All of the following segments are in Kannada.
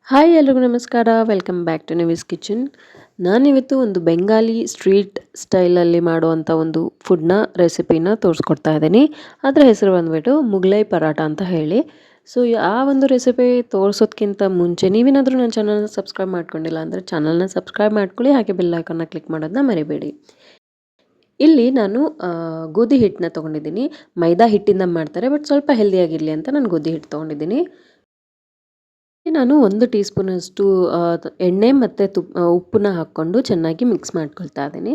ಹಾಯ್ ಎಲ್ರಿಗೂ ನಮಸ್ಕಾರ. Welcome back to Nivi's kitchen. ನಾನಿವತ್ತು ಒಂದು ಬೆಂಗಾಲಿ ಸ್ಟ್ರೀಟ್ ಸ್ಟೈಲಲ್ಲಿ ಮಾಡುವಂಥ ಒಂದು ಫುಡ್ನ ರೆಸಿಪಿನ ತೋರಿಸ್ಕೊಡ್ತಾ ಇದ್ದೀನಿ. ಅದರ ಹೆಸರು ಬಂದುಬಿಟ್ಟು ಮುಗ್ಲೈ ಪರಾಟ ಅಂತ ಹೇಳಿ. ಸೊ ಆ ಒಂದು ರೆಸಿಪಿ ತೋರಿಸೋದಕ್ಕಿಂತ ಮುಂಚೆ ನೀವೇನಾದರೂ ನನ್ನ ಚಾನಲ್ನ ಸಬ್ಸ್ಕ್ರೈಬ್ ಮಾಡ್ಕೊಂಡಿಲ್ಲ ಅಂದರೆ ಚಾನಲ್ನ ಸಬ್ಸ್ಕ್ರೈಬ್ ಮಾಡ್ಕೊಳ್ಳಿ, ಹಾಗೆ ಬೆಲ್ ಐಕಾನ್ನ ಕ್ಲಿಕ್ ಮಾಡೋದನ್ನ ಮರಿಬೇಡಿ. ಇಲ್ಲಿ ನಾನು ಗೋಧಿ ಹಿಟ್ಟನ್ನ ತೊಗೊಂಡಿದ್ದೀನಿ. ಮೈದಾ ಹಿಟ್ಟಿಂದ ಮಾಡ್ತಾರೆ, ಬಟ್ ಸ್ವಲ್ಪ ಹೆಲ್ದಿಯಾಗಿರಲಿ ಅಂತ ನಾನು ಗೋಧಿ ಹಿಟ್ಟು ತೊಗೊಂಡಿದ್ದೀನಿ. ನಾನು 1 ಟೀ ಸ್ಪೂನಷ್ಟು ಎಣ್ಣೆ ಮತ್ತು ಉಪ್ಪನ್ನ ಹಾಕ್ಕೊಂಡು ಚೆನ್ನಾಗಿ ಮಿಕ್ಸ್ ಮಾಡ್ಕೊಳ್ತಾ ಇದ್ದೀನಿ.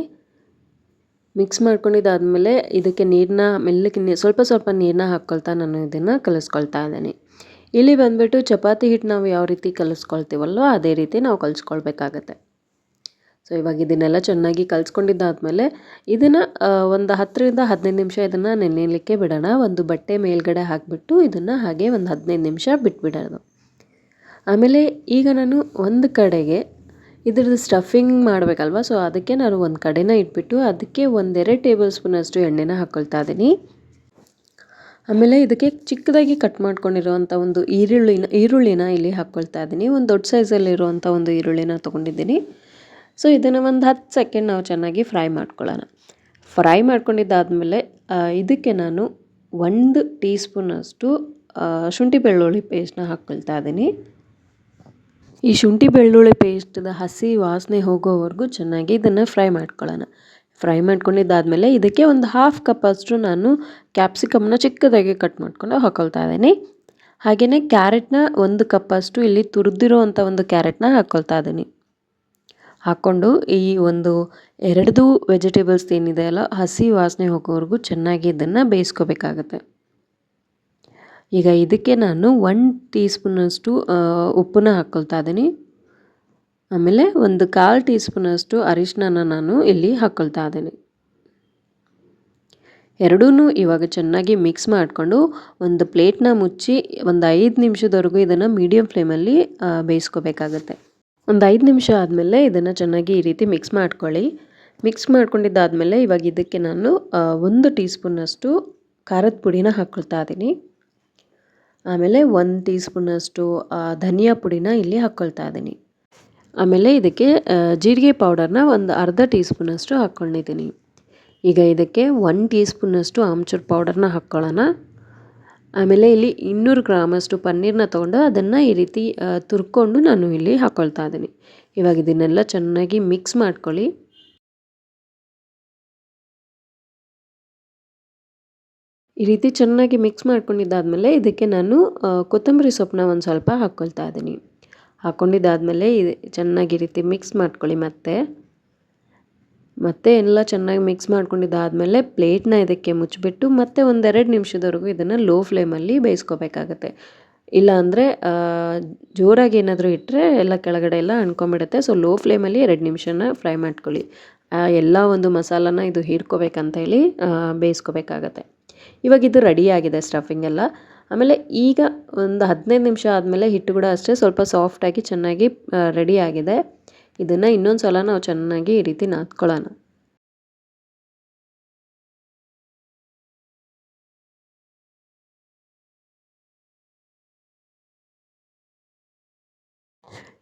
ಮಿಕ್ಸ್ ಮಾಡ್ಕೊಂಡಿದ್ದಾದಮೇಲೆ ಇದಕ್ಕೆ ನೀರನ್ನ ಮೆಲ್ಲಗೆ ಸ್ವಲ್ಪ ನೀರನ್ನ ಹಾಕ್ಕೊಳ್ತಾ ನಾನು ಇದನ್ನು ಕಲಿಸ್ಕೊಳ್ತಾ ಇದ್ದೀನಿ. ಇಲ್ಲಿ ಬಂದುಬಿಟ್ಟು ಚಪಾತಿ ಹಿಟ್ಟು ನಾವು ಯಾವ ರೀತಿ ಕಲಿಸ್ಕೊಳ್ತೀವಲ್ಲೋ ಅದೇ ರೀತಿ ನಾವು ಕಲಿಸ್ಕೊಳ್ಬೇಕಾಗತ್ತೆ. ಸೊ ಇವಾಗ ಇದನ್ನೆಲ್ಲ ಚೆನ್ನಾಗಿ ಕಲಿಸ್ಕೊಂಡಿದ್ದಾದಮೇಲೆ ಇದನ್ನು ಒಂದು 10ರಿಂದ 15 ನಿಮಿಷ ಇದನ್ನು ನೆನೆಯಲಿಕ್ಕೆ ಬಿಡೋಣ. ಒಂದು ಬಟ್ಟೆ ಮೇಲ್ಗಡೆ ಹಾಕಿಬಿಟ್ಟು ಇದನ್ನು ಹಾಗೆ ಒಂದು 15 ನಿಮಿಷ ಬಿಟ್ಬಿಡೋದು. ಆಮೇಲೆ ಈಗ ನಾನು ಒಂದು ಕಡೆಗೆ ಇದ್ರದ್ದು ಸ್ಟಫಿಂಗ್ ಮಾಡಬೇಕಲ್ವ, ಸೊ ಅದಕ್ಕೆ ನಾನು ಒಂದು ಕಡೆನ ಇಟ್ಬಿಟ್ಟು ಅದಕ್ಕೆ 1-2 ಟೇಬಲ್ ಸ್ಪೂನಷ್ಟು ಎಣ್ಣೆನ ಹಾಕ್ಕೊಳ್ತಾ ಇದ್ದೀನಿ. ಆಮೇಲೆ ಇದಕ್ಕೆ ಚಿಕ್ಕದಾಗಿ ಕಟ್ ಮಾಡ್ಕೊಂಡಿರುವಂಥ ಒಂದು ಈರುಳ್ಳಿನ ಇಲ್ಲಿ ಹಾಕ್ಕೊಳ್ತಾ ಇದ್ದೀನಿ. ಒಂದು ದೊಡ್ಡ ಸೈಜಲ್ಲಿರುವಂಥ ಒಂದು ಈರುಳ್ಳಿನ ತೊಗೊಂಡಿದ್ದೀನಿ. ಸೊ ಇದನ್ನು ಒಂದು 10 ಸೆಕೆಂಡ್ ನಾವು ಚೆನ್ನಾಗಿ ಫ್ರೈ ಮಾಡ್ಕೊಳ್ಳೋಣ. ಫ್ರೈ ಮಾಡ್ಕೊಂಡಿದ್ದಾದಮೇಲೆ ಇದಕ್ಕೆ ನಾನು 1 ಟೀ ಸ್ಪೂನಷ್ಟು ಶುಂಠಿ ಬೆಳ್ಳುಳ್ಳಿ ಪೇಸ್ಟ್ನ ಹಾಕ್ಕೊಳ್ತಾ ಇದ್ದೀನಿ. ಈ ಶುಂಠಿ ಬೆಳ್ಳುಳ್ಳಿ ಪೇಸ್ಟ್ದ ಹಸಿ ವಾಸನೆ ಹೋಗೋವರೆಗೂ ಚೆನ್ನಾಗಿ ಇದನ್ನು ಫ್ರೈ ಮಾಡ್ಕೊಳ್ಳೋಣ. ಫ್ರೈ ಮಾಡ್ಕೊಂಡಿದ್ದಾದಮೇಲೆ ಇದಕ್ಕೆ ಒಂದು 1/2 ಕಪ್ಪಷ್ಟು ನಾನು ಕ್ಯಾಪ್ಸಿಕಮ್ನ ಚಿಕ್ಕದಾಗಿ ಕಟ್ ಮಾಡ್ಕೊಂಡು ಹಾಕ್ಕೊಳ್ತಾ ಇದ್ದೀನಿ. ಹಾಗೆಯೇ ಕ್ಯಾರೆಟ್ನ 1 ಕಪ್ಪಷ್ಟು ಇಲ್ಲಿ ತುರಿದಿರೋವಂಥ ಒಂದು ಕ್ಯಾರೆಟ್ನ ಹಾಕ್ಕೊಳ್ತಾ ಇದ್ದೀನಿ. ಹಾಕ್ಕೊಂಡು ಈ ಒಂದು 2 ವೆಜಿಟೇಬಲ್ಸ್ ಏನಿದೆ ಅಲ್ಲ, ಹಸಿ ವಾಸನೆ ಹೋಗೋವರೆಗೂ ಚೆನ್ನಾಗಿ ಇದನ್ನು ಬೇಯಿಸ್ಕೋಬೇಕಾಗತ್ತೆ. ಈಗ ಇದಕ್ಕೆ ನಾನು 1 ಟೀ ಸ್ಪೂನಷ್ಟು ಉಪ್ಪನ್ನ ಹಾಕ್ಕೊಳ್ತಾ ಇದ್ದೀನಿ. ಆಮೇಲೆ ಒಂದು 1/4 ಟೀ ಸ್ಪೂನಷ್ಟು ಅರಿಶಿಣನ ನಾನು ಇಲ್ಲಿ ಹಾಕ್ಕೊಳ್ತಾ ಇದ್ದೀನಿ. ಎರಡೂ ಇವಾಗ ಚೆನ್ನಾಗಿ ಮಿಕ್ಸ್ ಮಾಡಿಕೊಂಡು ಒಂದು ಪ್ಲೇಟ್ನ ಮುಚ್ಚಿ ಒಂದು 5 ನಿಮಿಷದವರೆಗೂ ಇದನ್ನು ಮೀಡಿಯಮ್ ಫ್ಲೇಮಲ್ಲಿ ಬೇಯಿಸ್ಕೋಬೇಕಾಗತ್ತೆ. ಒಂದು 5 ನಿಮಿಷ ಆದಮೇಲೆ ಇದನ್ನು ಚೆನ್ನಾಗಿ ಈ ರೀತಿ ಮಿಕ್ಸ್ ಮಾಡ್ಕೊಳ್ಳಿ. ಮಿಕ್ಸ್ ಮಾಡ್ಕೊಂಡಿದ್ದಾದಮೇಲೆ ಇವಾಗ ಇದಕ್ಕೆ ನಾನು 1 ಟೀ ಸ್ಪೂನಷ್ಟು ಖಾರದ ಪುಡಿನ ಹಾಕ್ಕೊಳ್ತಾ ಇದ್ದೀನಿ. ಆಮೇಲೆ 1 ಟೀ ಸ್ಪೂನಷ್ಟು ಧನಿಯಾ ಪುಡಿನ ಇಲ್ಲಿ ಹಾಕ್ಕೊಳ್ತಾ ಇದ್ದೀನಿ. ಆಮೇಲೆ ಇದಕ್ಕೆ ಜೀರಿಗೆ ಪೌಡರ್ನ ಒಂದು ಅರ್ಧ ಟೀ ಸ್ಪೂನಷ್ಟು ಹಾಕ್ಕೊಂಡಿದ್ದೀನಿ. ಈಗ ಇದಕ್ಕೆ 1 ಟೀ ಸ್ಪೂನಷ್ಟು ಆಮ್ಚೂರ್ ಪೌಡರ್ನ ಹಾಕ್ಕೊಳ್ಳೋಣ. ಆಮೇಲೆ ಇಲ್ಲಿ 200 ಗ್ರಾಮಷ್ಟು ಪನ್ನೀರನ್ನ ತೊಗೊಂಡು ಅದನ್ನು ಈ ರೀತಿ ತುರ್ಕೊಂಡು ನಾನು ಇಲ್ಲಿ ಹಾಕ್ಕೊಳ್ತಾ ಇದ್ದೀನಿ. ಇವಾಗ ಇದನ್ನೆಲ್ಲ ಚೆನ್ನಾಗಿ ಮಿಕ್ಸ್ ಮಾಡ್ಕೊಳ್ಳಿ. ಈ ರೀತಿ ಚೆನ್ನಾಗಿ ಮಿಕ್ಸ್ ಮಾಡ್ಕೊಂಡಿದ್ದಾದಮೇಲೆ ಇದಕ್ಕೆ ನಾನು ಕೊತ್ತಂಬರಿ ಸೊಪ್ಪನ್ನ ಒಂದು ಸ್ವಲ್ಪ ಹಾಕ್ಕೊಳ್ತಾ ಇದ್ದೀನಿ. ಹಾಕ್ಕೊಂಡಿದ್ದಾದಮೇಲೆ ಚೆನ್ನಾಗಿ ಈ ರೀತಿ ಮಿಕ್ಸ್ ಮಾಡ್ಕೊಳ್ಳಿ. ಮತ್ತೆ ಎಲ್ಲ ಚೆನ್ನಾಗಿ ಮಿಕ್ಸ್ ಮಾಡ್ಕೊಂಡಿದ್ದಾದಮೇಲೆ ಪ್ಲೇಟ್ನ ಇದಕ್ಕೆ ಮುಚ್ಚಿಬಿಟ್ಟು ಮತ್ತೆ ಒಂದು 2 ನಿಮಿಷದವರೆಗೂ ಇದನ್ನು ಲೋ ಫ್ಲೇಮಲ್ಲಿ ಬೇಯಿಸ್ಕೋಬೇಕಾಗತ್ತೆ. ಇಲ್ಲ ಅಂದರೆ ಜೋರಾಗಿ ಏನಾದರೂ ಇಟ್ಟರೆ ಎಲ್ಲ ಕೆಳಗಡೆ ಎಲ್ಲ ಅಂಟ್ಕೊಂಬಿಡುತ್ತೆ. ಸೊ ಲೋ ಫ್ಲೇಮಲ್ಲಿ 2 ನಿಮಿಷನ ಫ್ರೈ ಮಾಡ್ಕೊಳ್ಳಿ. ಎಲ್ಲ ಒಂದು ಮಸಾಲಾನ ಇದು ಹೀರ್ಕೋಬೇಕಂತ ಹೇಳಿ ಬೇಯಿಸ್ಕೋಬೇಕಾಗತ್ತೆ. ಇವಾಗ ಇದು ರೆಡಿಯಾಗಿದೆ ಸ್ಟಫಿಂಗ್ ಎಲ್ಲ. ಆಮೇಲೆ ಈಗ ಒಂದು 15 ನಿಮಿಷ ಆದಮೇಲೆ ಹಿಟ್ಟು ಕೂಡ ಅಷ್ಟೇ ಸ್ವಲ್ಪ ಸಾಫ್ಟಾಗಿ ಚೆನ್ನಾಗಿ ರೆಡಿಯಾಗಿದೆ. ಇದನ್ನು ಇನ್ನೊಂದು ಸಲ ನಾವು ಚೆನ್ನಾಗಿ ಈ ರೀತಿ ನಾದ್ಕೊಳ್ಳೋಣ.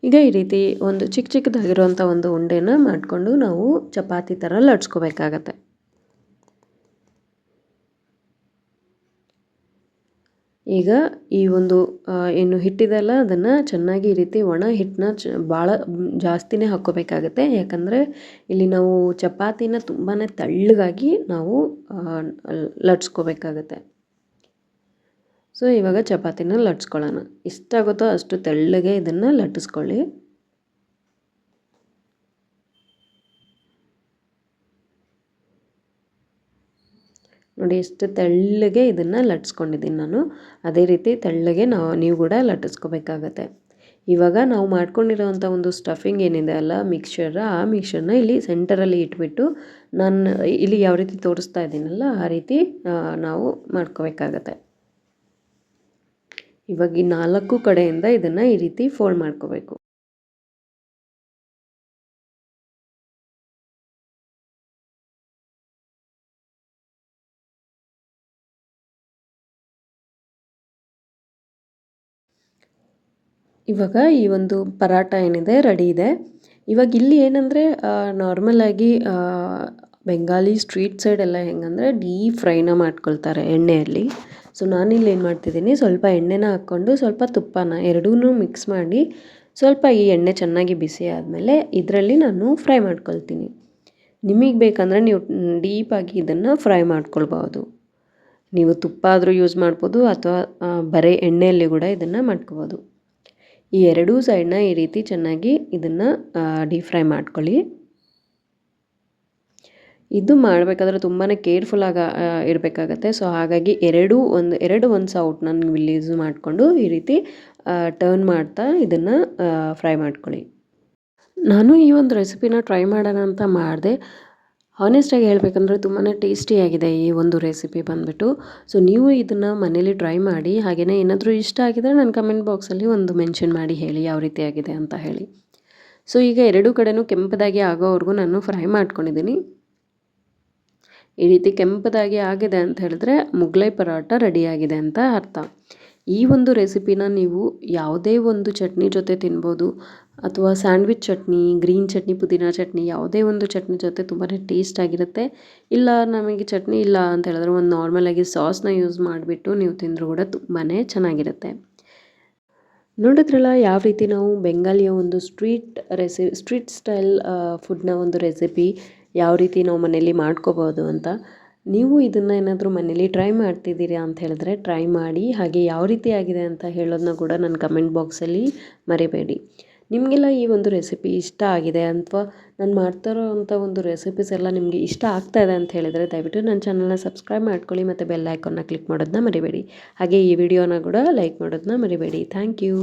ಈಗ ಈ ರೀತಿ ಒಂದು ಚಿಕ್ಕದಾಗಿರುವಂಥ ಒಂದು ಉಂಡೆನ ಮಾಡಿಕೊಂಡು ನಾವು ಚಪಾತಿ ಥರ ಲಟ್ಸ್ಕೋಬೇಕಾಗತ್ತೆ. ಈಗ ಈ ಒಂದು ಏನು ಹಿಟ್ಟಿದೆಲ್ಲ ಅದನ್ನು ಚೆನ್ನಾಗಿ ಈ ರೀತಿ ಒಣ ಹಿಟ್ಟನ್ನ ಭಾಳ ಜಾಸ್ತಿನೇ ಹಾಕ್ಕೋಬೇಕಾಗತ್ತೆ. ಯಾಕಂದರೆ ಇಲ್ಲಿ ನಾವು ಚಪಾತಿನ ತುಂಬಾ ತೆಳ್ಳಗಾಗಿ ನಾವು ಲಟ್ಸ್ಕೋಬೇಕಾಗತ್ತೆ. ಸೊ ಇವಾಗ ಚಪಾತಿನ ಲಟ್ಸ್ಕೊಳ್ಳೋಣ. ಎಷ್ಟಾಗುತ್ತೋ ಅಷ್ಟು ತೆಳ್ಳಗೆ ಇದನ್ನು ಲಟ್ಟಿಸ್ಕೊಳ್ಳಿ. ನೋಡಿ ಎಷ್ಟು ತೆಳ್ಳಗೆ ಇದನ್ನು ಲಟ್ಸ್ಕೊಂಡಿದ್ದೀನಿ ನಾನು. ಅದೇ ರೀತಿ ತೆಳ್ಳಗೆ ನೀವು ಕೂಡ ಲಟ್ಟಿಸ್ಕೋಬೇಕಾಗತ್ತೆ. ಇವಾಗ ನಾವು ಮಾಡ್ಕೊಂಡಿರೋವಂಥ ಒಂದು ಸ್ಟಫಿಂಗ್ ಏನಿದೆ ಅಲ್ಲ, ಆ ಮಿಕ್ಸ್ಚರ್ನ ಇಲ್ಲಿ ಸೆಂಟರಲ್ಲಿ ಇಟ್ಬಿಟ್ಟು ನಾನು ಇಲ್ಲಿ ಯಾವ ರೀತಿ ತೋರಿಸ್ತಾ ಇದ್ದೀನಲ್ಲ ಆ ರೀತಿ ನಾವು ಮಾಡ್ಕೋಬೇಕಾಗತ್ತೆ. ಇವಾಗ ಈ 4 ಕಡೆಯಿಂದ ಇದನ್ನು ಈ ರೀತಿ ಫೋಲ್ಡ್ ಮಾಡ್ಕೋಬೇಕು. ಇವಾಗ ಈ ಒಂದು ಪರಾಟ ಏನಿದೆ ರೆಡಿ ಇದೆ. ಇವಾಗ ಇಲ್ಲಿ ಏನಂದರೆ ನಾರ್ಮಲಾಗಿ ಬೆಂಗಾಲಿ ಸ್ಟ್ರೀಟ್ ಸೈಡ್ ಎಲ್ಲ ಹೆಂಗಂದರೆ ಡೀಪ್ ಫ್ರೈನ ಮಾಡ್ಕೊಳ್ತಾರೆ ಎಣ್ಣೆಯಲ್ಲಿ. ಸೊ ನಾನಿಲ್ಲಿ ಏನು ಮಾಡ್ತಿದ್ದೀನಿ, ಸ್ವಲ್ಪ ಎಣ್ಣೆನ ಹಾಕ್ಕೊಂಡು ಸ್ವಲ್ಪ ತುಪ್ಪನ ಎರಡೂ ಮಿಕ್ಸ್ ಮಾಡಿ ಸ್ವಲ್ಪ ಈ ಎಣ್ಣೆ ಚೆನ್ನಾಗಿ ಬಿಸಿ ಆದಮೇಲೆ ಇದರಲ್ಲಿ ನಾನು ಫ್ರೈ ಮಾಡ್ಕೊಳ್ತೀನಿ. ನಿಮಗೆ ಬೇಕಂದರೆ ನೀವು ಡೀಪಾಗಿ ಇದನ್ನು ಫ್ರೈ ಮಾಡ್ಕೊಳ್ಬೋದು. ನೀವು ತುಪ್ಪ ಆದರೂ ಯೂಸ್ ಮಾಡ್ಬೋದು ಅಥವಾ ಬರೀ ಎಣ್ಣೆಯಲ್ಲಿ ಕೂಡ ಇದನ್ನು ಮಾಡ್ಕೋಬೋದು. ಈ ಎರಡೂ ಸೈಡ್ನ ಈ ರೀತಿ ಚೆನ್ನಾಗಿ ಇದನ್ನು ಡೀಪ್ ಫ್ರೈ ಮಾಡ್ಕೊಳ್ಳಿ. ಇದು ಮಾಡಬೇಕಾದ್ರೆ ತುಂಬಾ ಕೇರ್ಫುಲ್ಲಾಗಿ ಇರಬೇಕಾಗತ್ತೆ. ಸೊ ಹಾಗಾಗಿ ಎರಡು ಒಂದು ಸೌಟನ್ನ ನೀವು ಇಲ್ಲಿ ಯೂಸ್ ಮಾಡಿಕೊಂಡು ಈ ರೀತಿ ಟರ್ನ್ ಮಾಡ್ತಾ ಇದನ್ನು ಫ್ರೈ ಮಾಡ್ಕೊಳ್ಳಿ. ನಾನು ಈ ಒಂದು ರೆಸಿಪಿನ ಟ್ರೈ ಮಾಡೋಣ ಅಂತ ಮಾಡಿದೆ. ಹಾನೆಸ್ಟಾಗಿ ಹೇಳಬೇಕಂದ್ರೆ ತುಂಬಾ ಟೇಸ್ಟಿಯಾಗಿದೆ ಈ ಒಂದು ರೆಸಿಪಿ ಬಂದುಬಿಟ್ಟು. ಸೊ ನೀವು ಇದನ್ನು ಮನೇಲಿ ಟ್ರೈ ಮಾಡಿ. ಹಾಗೆಯೇ ಏನಾದರೂ ಇಷ್ಟ ಆಗಿದರೆ ನನ್ನ ಕಮೆಂಟ್ ಬಾಕ್ಸಲ್ಲಿ ಒಂದು ಮೆನ್ಷನ್ ಮಾಡಿ ಹೇಳಿ ಯಾವ ರೀತಿ ಆಗಿದೆ ಅಂತ ಹೇಳಿ. ಸೊ ಈಗ ಎರಡೂ ಕಡೆನೂ ಕೆಂಪದಾಗಿ ಆಗೋವರೆಗೂ ನಾನು ಫ್ರೈ ಮಾಡ್ಕೊಂಡಿದ್ದೀನಿ. ಈ ರೀತಿ ಕೆಂಪದಾಗಿ ಆಗಿದೆ ಅಂತ ಹೇಳಿದ್ರೆ ಮುಗ್ಲೈ ಪರೋಟ ರೆಡಿಯಾಗಿದೆ ಅಂತ ಅರ್ಥ. ಈ ಒಂದು ರೆಸಿಪಿನ ನೀವು ಯಾವುದೇ ಒಂದು ಚಟ್ನಿ ಜೊತೆ ತಿನ್ಬೋದು, ಅಥವಾ ಸ್ಯಾಂಡ್ವಿಚ್ ಚಟ್ನಿ, ಗ್ರೀನ್ ಚಟ್ನಿ, ಪುದೀನ ಚಟ್ನಿ ಯಾವುದೇ ಒಂದು ಚಟ್ನಿ ಜೊತೆ ತುಂಬಾ ಟೇಸ್ಟಾಗಿರುತ್ತೆ. ಇಲ್ಲ ನಮಗೆ ಚಟ್ನಿ ಇಲ್ಲ ಅಂತ ಹೇಳಿದ್ರೆ ಒಂದು ನಾರ್ಮಲಾಗಿ ಸಾಸ್ನ ಯೂಸ್ ಮಾಡಿಬಿಟ್ಟು ನೀವು ತಿಂದರೂ ಕೂಡ ತುಂಬಾ ಚೆನ್ನಾಗಿರುತ್ತೆ. ನೋಡಿದ್ರಲ್ಲ ಯಾವ ರೀತಿ ನಾವು ಬೆಂಗಾಲಿಯ ಒಂದು ಸ್ಟ್ರೀಟ್ ಸ್ಟೈಲ್ ಫುಡ್ನ ಒಂದು ರೆಸಿಪಿ ಯಾವ ರೀತಿ ನಾವು ಮನೇಲಿ ಮಾಡ್ಕೋಬೋದು ಅಂತ. ನೀವು ಇದನ್ನು ಏನಾದರೂ ಮನೇಲಿ ಟ್ರೈ ಮಾಡ್ತಿದ್ದೀರಾ ಅಂತ ಹೇಳಿದ್ರೆ ಟ್ರೈ ಮಾಡಿ. ಹಾಗೆ ಯಾವ ರೀತಿ ಆಗಿದೆ ಅಂತ ಹೇಳೋದನ್ನ ಕೂಡ ನನ್ನ ಕಮೆಂಟ್ ಬಾಕ್ಸಲ್ಲಿ ಮರಿಬೇಡಿ. ನಿಮಗೆಲ್ಲ ಈ ಒಂದು ರೆಸಿಪಿ ಇಷ್ಟ ಆಗಿದೆ ಅಥವಾ ನಾನು ಮಾಡ್ತಾ ಇರೋವಂಥ ಒಂದು ರೆಸಿಪೀಸ್ ಎಲ್ಲ ನಿಮಗೆ ಇಷ್ಟ ಆಗ್ತಾ ಇದೆ ಅಂತ ಹೇಳಿದರೆ ದಯವಿಟ್ಟು ನನ್ನ ಚಾನಲ್ನ ಸಬ್ಸ್ಕ್ರೈಬ್ ಮಾಡ್ಕೊಳ್ಳಿ ಮತ್ತು ಬೆಲ್ ಐಕಾನ್ನ ಕ್ಲಿಕ್ ಮಾಡೋದನ್ನ ಮರಿಬೇಡಿ. ಹಾಗೆ ಈ ವಿಡಿಯೋನ ಕೂಡ ಲೈಕ್ ಮಾಡೋದನ್ನ ಮರಿಬೇಡಿ. Thank you.